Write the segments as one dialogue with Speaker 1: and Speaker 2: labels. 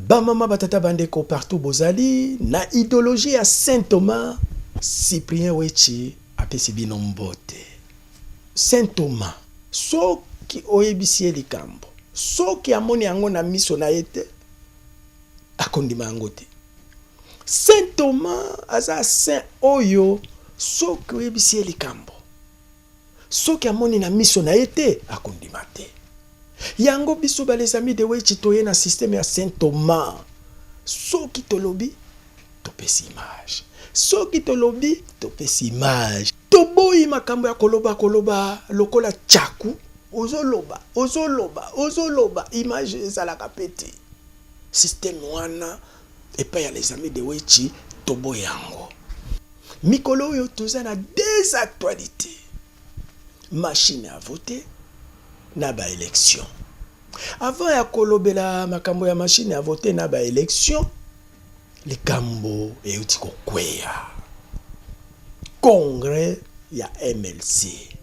Speaker 1: Bamama batata bandeko partout bozali na idéologie ya Saint Thomas. Cyprien Wechi apesi bino mbote. Saint Thomas soki oyebisi likambo, soki amoni yango na miso na yete akondima yango te. Saint Thomas aza saint oyo soki oyebisi likambo, soki amoni na miso na yete akondima te. Yango biso ba les amis de Wechi toye na système ya Saint Thomas. Soki tolobi topesi image, soki tolobi topesi image. Toboyi makambo ya koloba lokola chaku, ozoloba image ezalaka peti. Système wana epa ya les amis de Wechi toboyi yango. Mikolo yo toza na des actualités. Machine à voter na ba élection. Avant ya kolobela makambo ya machine à voter na ba élection, likambo euti kokweya. Congrès ya MLC.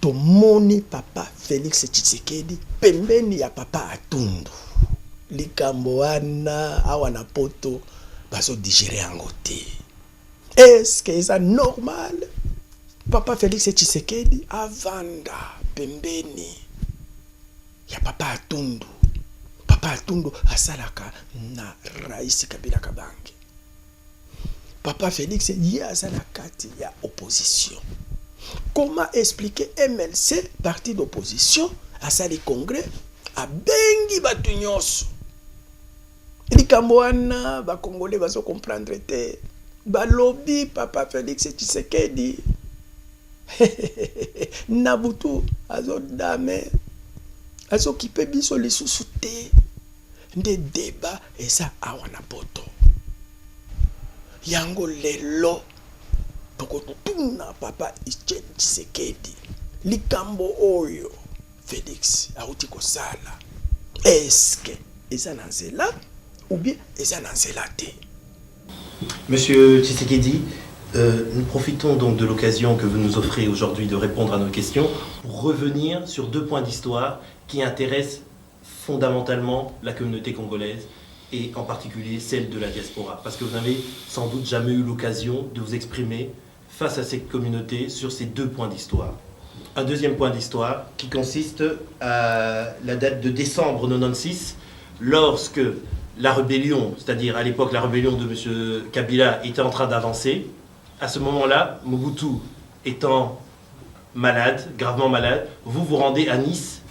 Speaker 1: Tomoni papa Félix Tshisekedi pembeni ya papa Atundu. Likambo wana awana poto baso digérer yango te. Est-ce que c'est normal? Papa Félix Tshisekedi avanda pembeni ya papa Atundu. Papa Atundu asalaka na Rais Kabila Kabange. Papa Félix y asalaka ya opposition. Comment expliquer MLC, parti d'opposition, à sali congrès, à bengi batu nyonso? Likambo wana ba Congolais baso comprendre te. Ba lobby papa Félix Tshisekedi. Nabutu azo dame azo kipe biso lisusu te. Nde débat eza awana poto. Yango lelo toko tuna papa Etienne Tshisekedi. Likambo oyo Félix auti kosala. Est-ce que eza na nzela ou bien eza na nzela te?
Speaker 2: Monsieur Tshisekedi, nous profitons donc de l'occasion que vous nous offrez aujourd'hui de répondre à nos questions pour revenir sur deux points d'histoire qui intéressent fondamentalement la communauté congolaise et en particulier celle de la diaspora. Parce que vous n'avez sans doute jamais eu l'occasion de vous exprimer face à cette communauté sur ces deux points d'histoire. Un deuxième point d'histoire qui consiste à la date de décembre 96, lorsque la rébellion, c'est-à-dire à l'époque la rébellion de M. Kabila était en train d'avancer. À ce moment-là, Mobutu étant malade, gravement malade, vous vous rendez à Nice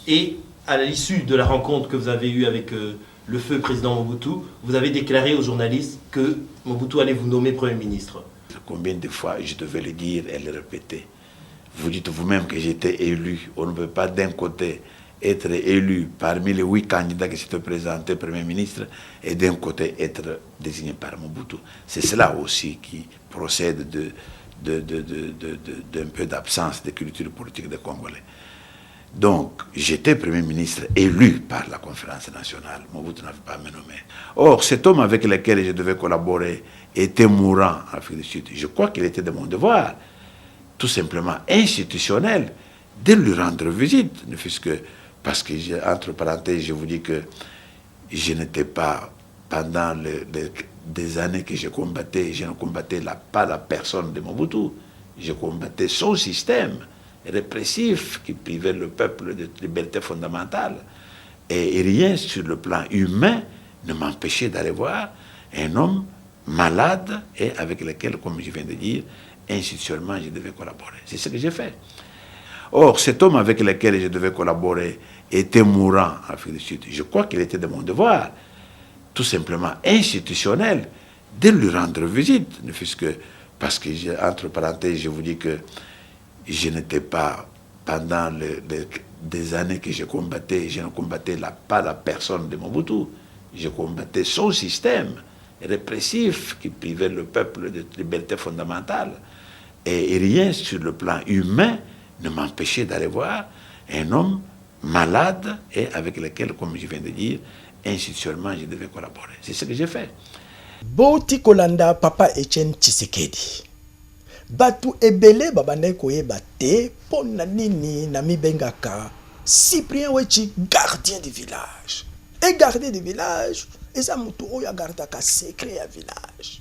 Speaker 2: et à l'issue de la rencontre que vous avez eue avec le feu président Mobutu, vous avez déclaré aux journalistes que Mobutu allait vous nommer Premier ministre.
Speaker 3: Combien de fois je devais le dire et le répéter? Vous dites vous-même que j'étais élu. On ne peut pas d'un côté être élu parmi les 8 candidats qui s'étaient présentés Premier ministre et d'un côté être désigné par Mobutu. C'est cela aussi qui procède d'un peu d'absence de culture politique des Congolais. Donc, j'étais Premier ministre élu par la conférence nationale. Mobutu n'avait pas me nommé. Or, cet homme avec lequel je devais collaborer était mourant en Afrique du Sud. Je crois qu'il était de mon devoir, tout simplement institutionnel, de lui rendre visite, ne fût-ce que parce que, entre parenthèses, je vous dis que je n'étais pas, pendant des années que je combattais, je ne combattais pas la personne de Mobutu, je combattais son système répressif qui privait le peuple de liberté fondamentale. Et rien sur le plan humain ne m'empêchait d'aller voir un homme malade et avec lequel, comme je viens de dire, institutionnellement, je devais collaborer. C'est ce que j'ai fait. Or, cet homme avec lequel je devais collaborer était mourant en Afrique du Sud. Je crois qu'il était de mon devoir, tout simplement institutionnel, de lui rendre visite, ne fût-ce que parce que, entre parenthèses, je vous dis que je n'étais pas, pendant des années que je combattais, je ne combattais pas la personne de Mobutu, je combattais son système répressif qui privait le peuple de liberté fondamentale. Et rien sur le plan humain ne m'empêchait d'aller voir un homme malade et avec lequel, comme je viens de dire, institutionnellement, je devais collaborer. C'est ce que j'ai fait.
Speaker 1: Boti kolanda papa Etienne Tshisekedi. Batu ebele babandai koyeba te pona nini na mibengaka Cyprien Wechi gardien du village. Et garder des villages, et ça mutu oyo agardaka secret ya village.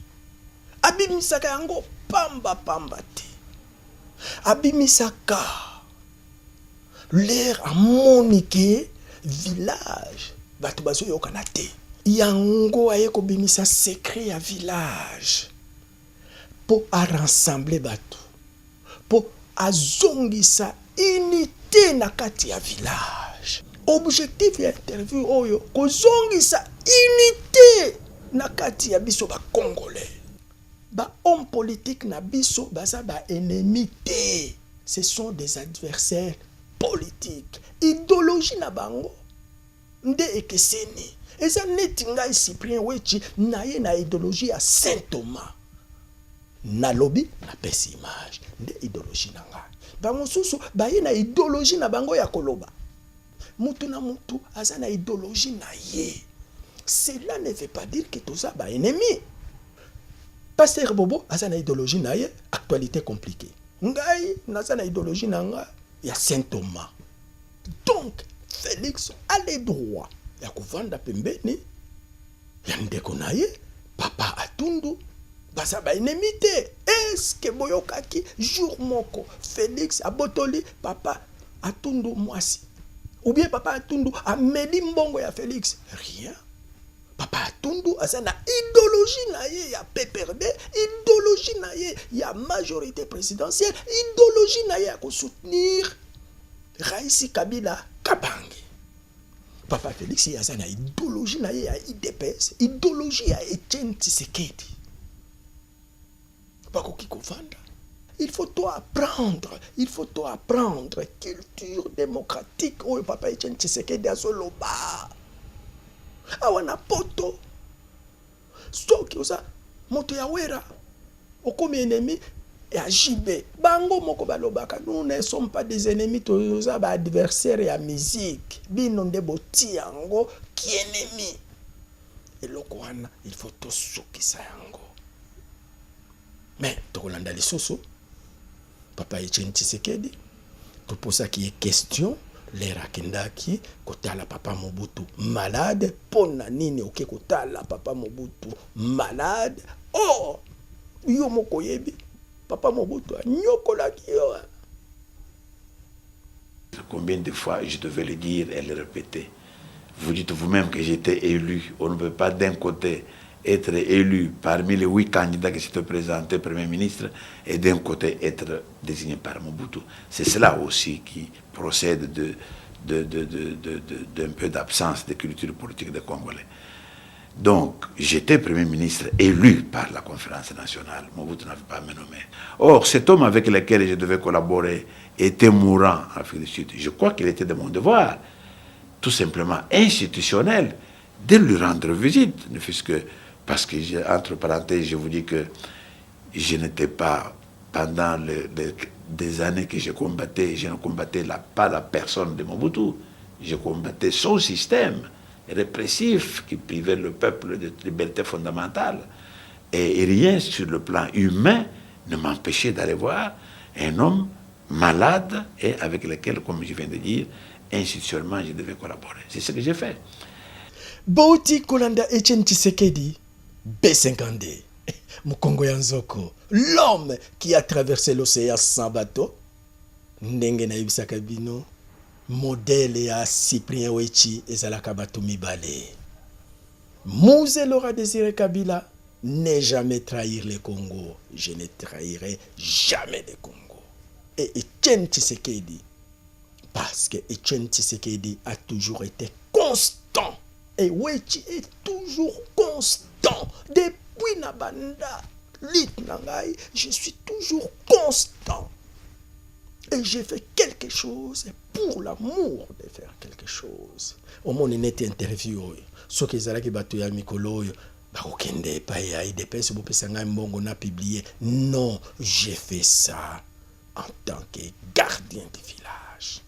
Speaker 1: Abimisaka yango pamba pamba te. Abimisaka l'air amonique village. Bato bazo yokana te. Yango aye ko bimisa secret ya village. Pour rassembler bato. Pour azongisa unité na kati ya village. Objectif ya interview oyo kozongisa unité na kati ya biso ba congolais. Ba homme politique na biso baza ba ennemi te. Ce sont des adversaires politiques. Idéologie na bango nde ekeseni. Eza neti ngai Cyprien Wechi na ye na idéologie ya Saint Thomas. Na lobby na pesi image nde idéologie na ngai. Ba mosusu ba ye na idéologie na bango ya koloba. Mutu na mutu aza na idéologie na ye. Cela ne veut pas dire que toza ba ennemi. Pasteur Bobo aza na idéologie na ye, actualité compliquée. Ngai naza na idéologie na nga ya Saint Thomas. Donc Félix a le droit ya kovanda pembeni ya ndeko na ye Papa Atundu baza ba ennemi te. Est-ce que boyokaki jour moko Félix abotoli Papa Atundu mwasi? Ou bien Papa Atundu ameli mbongo ya Félix? Rien. Papa Atundu aza na idéologie na ye ya PPRD, idéologie na ye ya majorité présidentielle, idéologie na ye ya soutenir Raisi Kabila Kabange. Papa Félix aza na idéologie na ye ya IDPS, idéologie ya Etienne Tshisekedi. Bakoki kovanda. Il faut toi apprendre, culture démocratique. Oh, Papa Etienne Tshisekedi azoloba. Awana poto. Soki oza moto ya wera. Okomi ennemi ya jibe. Bango moko balobaka. Nous ne sommes pas des ennemis, toza ba adversaires ya musique. Bino nde boti yango ki ennemi. Eloko wana il faut to sukisa yango. Mais tokolanda lisusu Papa Etienne Tshisekedi to posa qui est question lera kendaki kotala Papa Mobutu malade pona nini oke kotala Papa Mobutu malade. Oh yo moko yebi Papa Mobutu anyokolaki yo.
Speaker 3: Combien de fois je devais le dire et le répéter. Vous dites vous-même que j'étais élu. On ne peut pas d'un côté être élu parmi les 8 candidats qui s'étaient présentés Premier ministre et d'un côté être désigné par Mobutu. C'est cela aussi qui procède d'un peu d'absence de culture politique des Congolais. Donc, j'étais Premier ministre élu par la conférence nationale. Mobutu n'avait pas me nommé. Or, cet homme avec lequel je devais collaborer était mourant en Afrique du Sud. Je crois qu'il était de mon devoir, tout simplement institutionnel, de lui rendre visite, ne fût-ce que parce que, entre parenthèses, je vous dis que je n'étais pas, pendant des années que je combattais, je ne combattais pas la personne de Mobutu, je combattais son système répressif qui privait le peuple de liberté fondamentale. Et rien sur le plan humain ne m'empêchait d'aller voir un homme malade et avec lequel, comme je viens de dire, institutionnellement, je devais collaborer. C'est ce que j'ai fait.
Speaker 1: Bauti Kolanda Etienne Tshisekedi, B52, Mukongo Yanzoko, l'homme qui a traversé l'océan sans bateau, Ndenge na Ibisaka Bino, modèle ya Cyprien Wechi et Zalaka Bato Mibale. Mouzé Laura Désiré Kabila, ne jamais trahir le Congo. Je ne trahirai jamais le Congo. Et Etienne Tshisekedi, parce que Etienne Tshisekedi a toujours été constant. Et Wechi est toujours constant. Depuis Nabanda, Lit Nangai, je suis toujours constant. Et j'ai fait quelque chose pour l'amour de faire quelque chose. Au moins, il était interview. Ce que Zalaki Batuya Mikolo, Barokende, Paya, IDPS, Bopesanga Mbongo n'a publié. Non, j'ai fait ça en tant que gardien du village.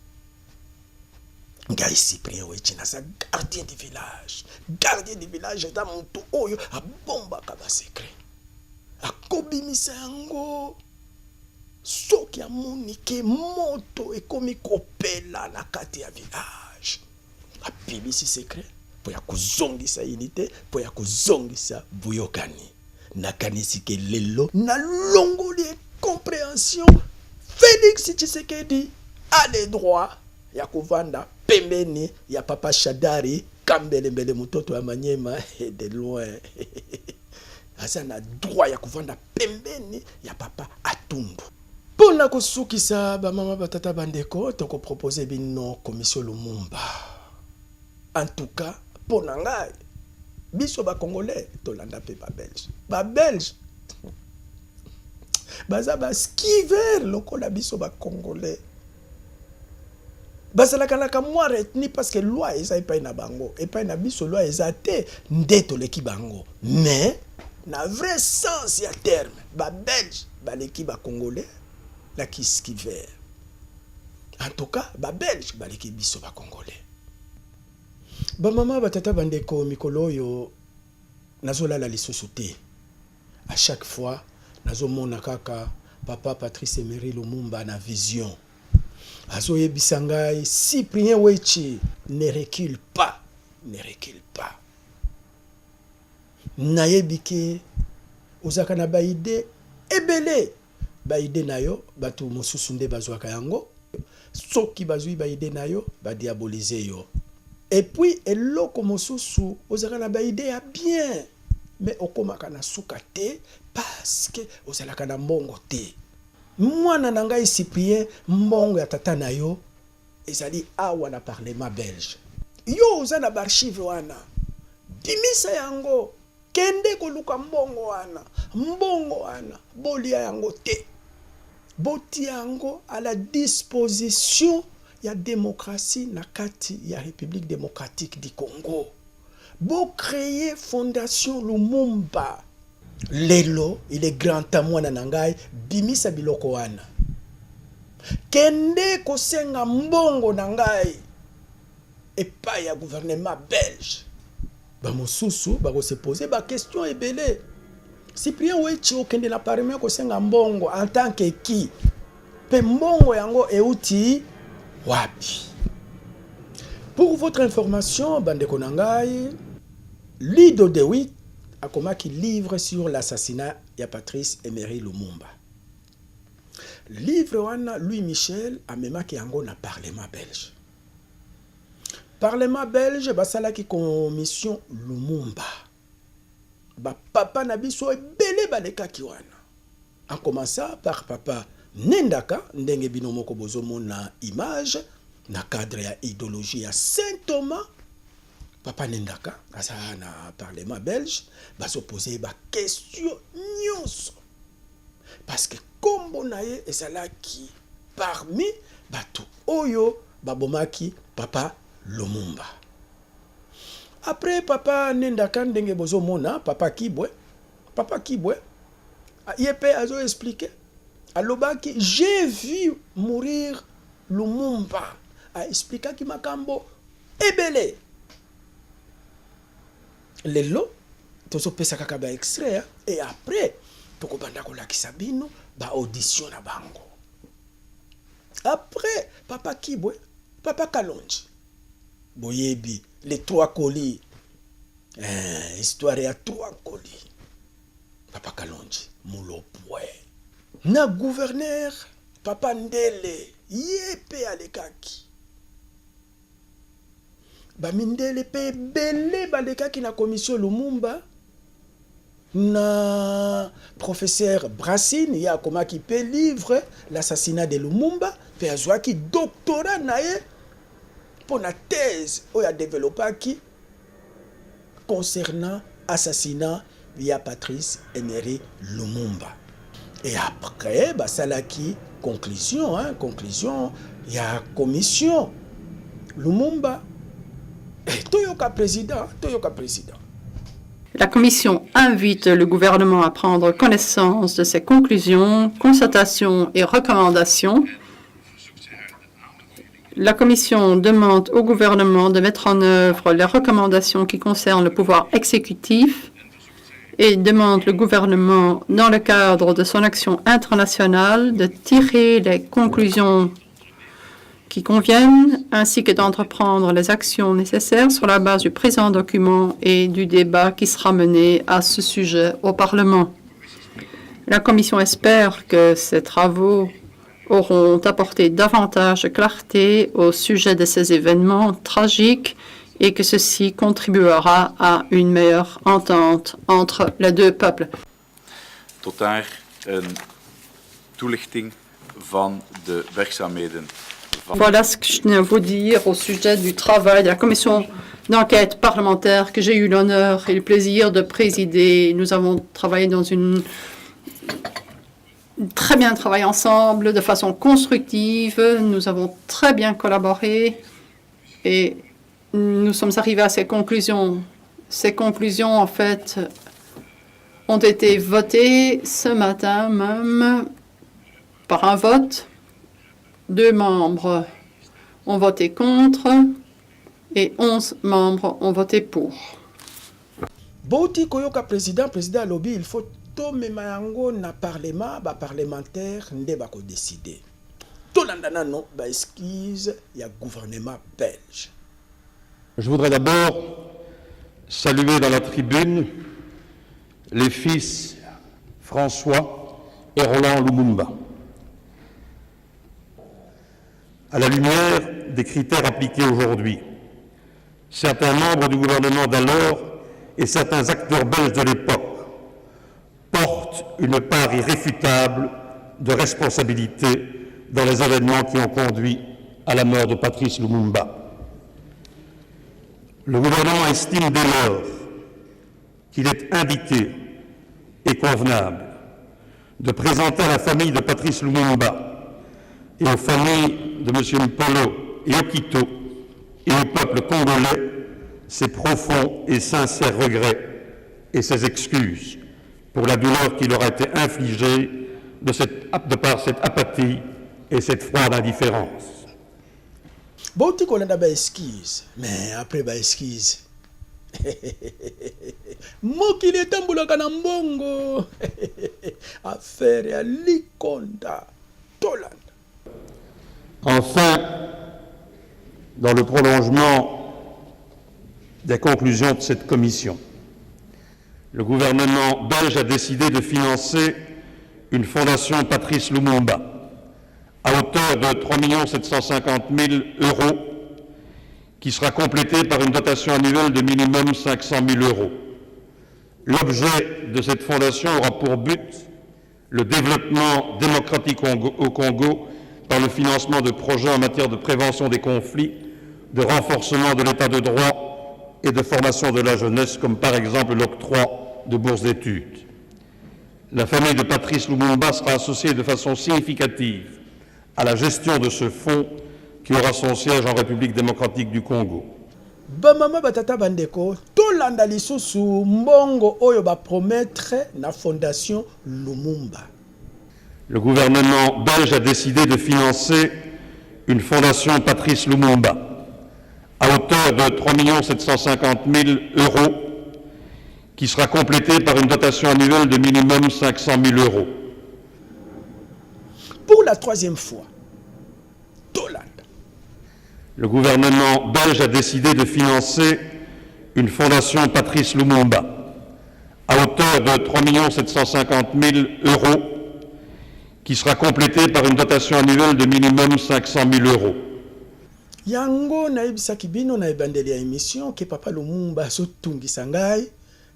Speaker 1: Ngai Cyprien Wechi na sa gardien du village. Gardien du village est mon tout oyo a bomba kaba secret. A kobimisa yango. Soki a monike moto ekomi kopela na kati ya village. A bimisi secret. mpo ya kozongisa unité, mpo ya kozongisa boyokani. Nakanisi ke lelo na longoli compréhension Félix Tshisekedi a le droit ya kovanda pembeni ya papa Shadari Kambelembele mutoto ya Manyema de loin. Asa na droit ya kovanda pembeni ya papa Atundu. Pona kosukisa ba mama batata bandeko toko proposer bino commission Lumumba. En tout cas, pona ngai biso ba congolais tolanda pe ba belge. Ba belge baza ba skiver lokola biso ba congolais. Bazalaka na kamwa reteni parce que loi eza epai na bango, epai na biso loi eza te ndeto leki bango. Mais na vrai sens ya terme, ba belge baleki ba congolais la ki skiver. En tout cas, ba belge baleki biso ba congolais. Ba mama batata bandeko mikolo yo nazolala lisusu te. À chaque fois nazomona kaka papa Patrice Emery Lumumba na vision. Azoye bisangai Cyprien Wechi ne recule pas, ne recule pas. Nayebike ozaka na baide ebele baide nayo batu mosusu nde bazwaka yango soki bazwi baide nayo ba diaboliser yo. Et puis eloko mosusu ozaka na baide ya bien mais okomaka na suka te parce que ozalaka na mbongo te. Mwana na ngai Cyprien mbongo ya tata na yo ezali awa na parlement belge. Yo oza na archive wana. Dimisa yango kende koluka mbongo wana bolia yango te. Boti yango à la disposition ya démocratie na kati ya République démocratique du Congo. Bo créer fondation Lumumba. Lelo, il est grand à moi nangai, bimisa biloko wana. Kende kosenga mbongo nangai. Et pas ya gouvernement belge. Ba mosusu, ba se poser ba question ebele. Cyprien Wechi okende na parlement kosenga mbongo en tant que qui? Pe mbongo yango euti wapi? Pour votre information, bandeko nangai, Lido de 8 a komaki livre sur l'assassinat de Patrice Emery Lumumba. Livre wana Louis Michel a memaki yango na parlement belge. Parlement belge basalaki commission Lumumba. Ba papa na biso ebele balekaki wana. En commençant par papa Nendaka ndenge bino moko bozomona image na cadre ya idéologie ya Saint Thomas. Papa Nendaka, na parlement belge, va se poser des questions nyonso. Parce que comme naye ezalaki parmi batu oyo babomaki papa Lumumba. Après papa Nendaka ndenge bozo mona papa Kibwe yepe azo expliquer alobaki j'ai vu mourir Lumumba a expliqué ki makambo ebele. Lelo tozo pesa kaka ba extrait et après toko banda ko lakisa bino ba audition na bango. Après papa Kibwe, papa Kalonji boyebi les 3 colis, histoire ya 3 colis. Papa Kalonji mulopwe na gouverneur papa Ndele yepe alekaki. Bamindele pe belé balekaki na commission Lumumba na professeur Brassine ya komaki pe livre l'assassinat de Lumumba pe azwaki doctorat nae pour la thèse oya développaki concernant assassinat via Patrice Emery Lumumba. Et après basalaki conclusion il y a commission Lumumba. Toyoka président.
Speaker 4: La Commission invite le gouvernement à prendre connaissance de ses conclusions, constatations et recommandations. La Commission demande au gouvernement de mettre en œuvre les recommandations qui concernent le pouvoir exécutif et demande le gouvernement, dans le cadre de son action internationale, de tirer les conclusions qui conviennent, ainsi que d'entreprendre les actions nécessaires sur la base du présent document et du débat qui sera mené à ce sujet au Parlement. La Commission espère que ces travaux auront apporté davantage de clarté au sujet de ces événements tragiques et que ceci contribuera à une meilleure entente entre les deux peuples.
Speaker 5: Tot daar een toelichting van de werkzaamheden.
Speaker 4: Voilà ce que je tiens à vous dire au sujet du travail de la commission d'enquête parlementaire que j'ai eu l'honneur et le plaisir de présider. Nous avons travaillé dans très bien travaillé ensemble, de façon constructive. Nous avons très bien collaboré et nous sommes arrivés à ces conclusions. Ces conclusions, en fait, ont été votées ce matin même par un vote. 2 membres ont voté contre et 11 membres ont voté pour.
Speaker 1: Bouti koyoka président alobi, il faut tomema yango na parlement, ba parlementaire nde bako décider. Tolandana no ba esquisse ya gouvernement belge.
Speaker 6: Je voudrais d'abord saluer dans la tribune les fils François et Roland Lumumba. À la lumière des critères appliqués aujourd'hui, certains membres du gouvernement d'alors et certains acteurs belges de l'époque portent une part irréfutable de responsabilité dans les événements qui ont conduit à la mort de Patrice Lumumba. Le gouvernement estime dès lors qu'il est indiqué et convenable de présenter à la famille de Patrice Lumumba et aux familles de M. Mpolo et Okito et au peuple congolais ses profonds et sincères regrets et ses excuses pour la douleur qui leur a été infligée de par cette apathie et cette froide indifférence.
Speaker 1: Bouti kolanda ba esquisse, mais après ba esquisse. Mokili etambulaka na mbongo. Affaire ya likonda Tolanda.
Speaker 6: Enfin, dans le prolongement des conclusions de cette commission, le gouvernement belge a décidé de financer une fondation Patrice Lumumba à hauteur de 3 750 000 € qui sera complétée par une dotation annuelle de minimum 500 000 €. L'objet de cette fondation aura pour but le développement démocratique au Congo par le financement de projets en matière de prévention des conflits, de renforcement de l'état de droit et de formation de la jeunesse, comme par exemple l'octroi de bourses d'études. La famille de Patrice Lumumba sera associée de façon significative à la gestion de ce fonds qui aura son siège en République démocratique du Congo.
Speaker 1: Bamama batata bandeko, tolanda lisusu mbongo oyo ba promettre na fondation Lumumba.
Speaker 6: Le gouvernement belge a décidé de financer une fondation Patrice Lumumba à hauteur de 3 750 000 € qui sera complétée par une dotation annuelle de minimum 500 000 €.
Speaker 1: Pour la 3e fois, Tolanda.
Speaker 6: Le gouvernement belge a décidé de financer une fondation Patrice Lumumba à hauteur de 3 750 000 € qui sera complétée par une dotation annuelle de minimum 500 000 €.
Speaker 1: Yango naibisaki bino na ebandeli ya émission ke Papa Lumumba azotungisa ngai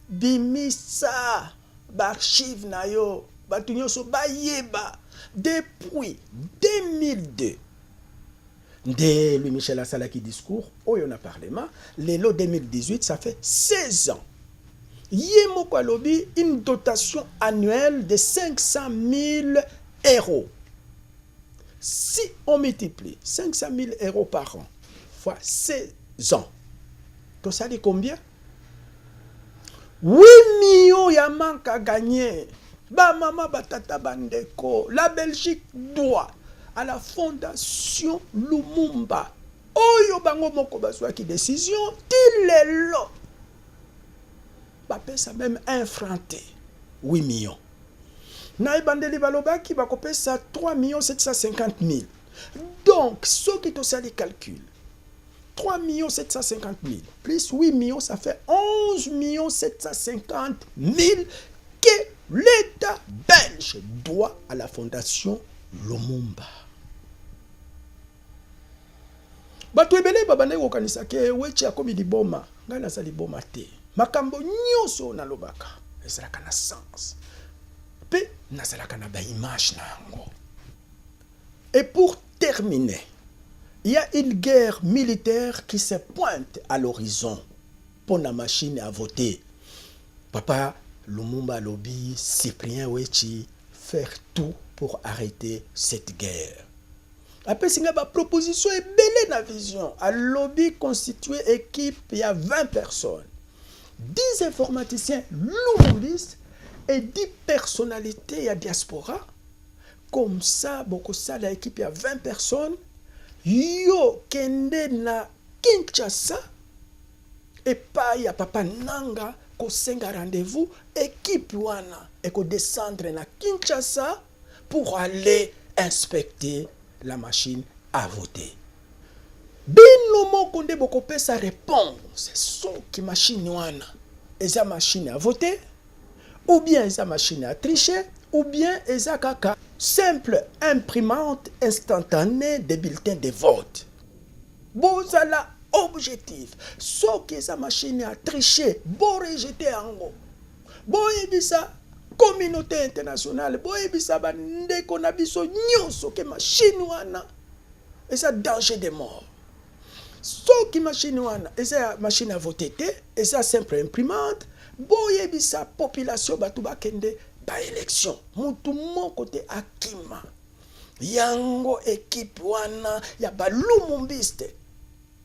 Speaker 1: bimisa b'archive na yo bato nyonso bayeba depuis 2002 nde Louis Michel asalaki discours oyo na parlement lelo 2018 ça fait 16 ans yemo kwa lobi une dotation annuelle de 500 000 €. Si on multiplie 500 000 € par an fois 16 ans, tout ça dit combien? 8 millions ya manque à gagner. Ba mama batata bandeko, la Belgique doit à la fondation Lumumba. Oyo bango moko bazwa ki décision tilelo. Ba pesa même infranté 8 millions. Na ibandeli balobaki bakopesa 3 750 000. Donc, ceux qui ont les calculs, 3 750 000 plus 8 millions, ça fait 11 750 000 que l'État belge doit à la fondation Lumumba. Bato ebele babande kokanisa ke wechi akomi liboma, ngai naza liboma te. Makambo nyonso nalobaka ezalaka na sens. Pe nazalaka na ba image na yango. Et pour terminer, il y a une guerre militaire qui se pointe à l'horizon pour la machine à voter. Papa Lumumba lobby, Cyprien Wechi, faire tout pour arrêter cette guerre. Après, il y a une proposition et belle la vision. À lobby constitué équipe, il y a 20 personnes. 10 informaticiens lumumbistes et 10 personnalités à diaspora. Comme ça, beaucoup ça, l'équipe, il y a 20 personnes. Yo kende na Kinshasa et pas ya papa nanga ko senga rendez-vous équipe wana et ko descendre na Kinshasa pour aller inspecter la machine à voter. Bino moko nde boko pesa réponse so ki machine wana eza machine à voter ou bien eza machine à tricher ou bien eza kaka simple imprimante instantanée des bulletins de vote. Bozala objectif. Ce qui est machine à tricher, bo rejeter ango. Bo ebisa communauté internationale, bo ebisa bandeko na biso nyonso ke machine wana eza danger de mort. Ce qui machine wana eza machine à voter te, eza simple imprimante, bo ebisa population batu bakende ba élection mutu moko te akima yango équipe wana ya ba lumumbiste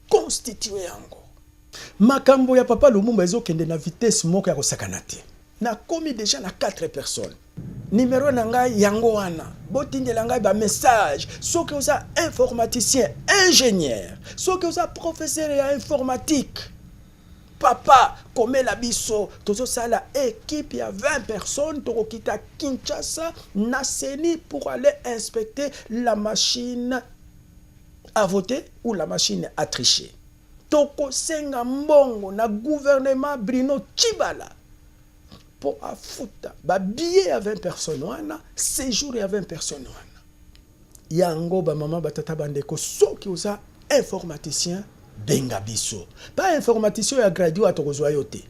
Speaker 1: constitué yango makambo ya papa Lumumba ezokende na vitesse moko ya kosakana te na komi déjà na 4 personnes numéro na ngai yango wana botindela ngai ba message soki oza informaticien ingénieur soki oza professeur ya informatique papa, comme la biso, tout ça la équipe, il y a 20 personnes, toko kita Kinshasa, Naseni pour aller inspecter la machine à voter ou la machine à tricher. Toko senga mbongo na gouvernement Bruno Tshibala pour afuta ba billet à 20 personnes wana, séjour à 20 personnes wana. Yango ba mama batata bandeko soki oza informaticien benga biso. Pas informaticien ya gradué à Tokozoyote.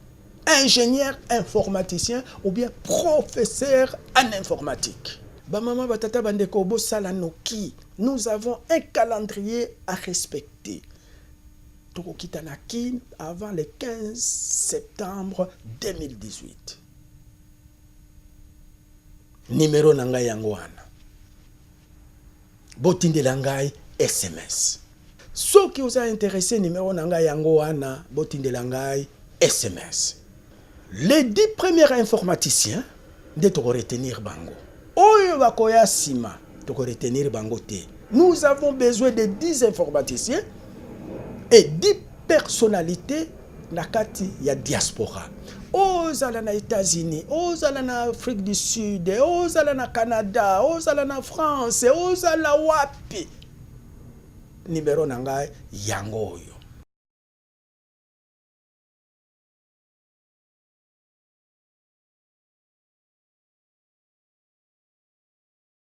Speaker 1: Ingénieur informaticien ou bien professeur en informatique. Ba mama batata bandeko bo sala noki. Nous avons un calendrier à respecter. Toko kitanakin avant le 15 septembre 2018. Numéro nanga yango wana. Botindela ngai SMS. Ceux qui vous ont intéressé, numéro nanga yango wana, botindela ngai SMS. Les 10 premiers informaticiens, de toko retenir bango. Oyo bakoya sima, toko retenir bango te. Nous avons besoin de 10 informaticiens et 10 personnalités na kati ya diaspora. Ozala na États-Unis, ozala na Afrique du Sud, ozala na Canada, ozala na France, ozala wapi. Numéro nangai yango oyo.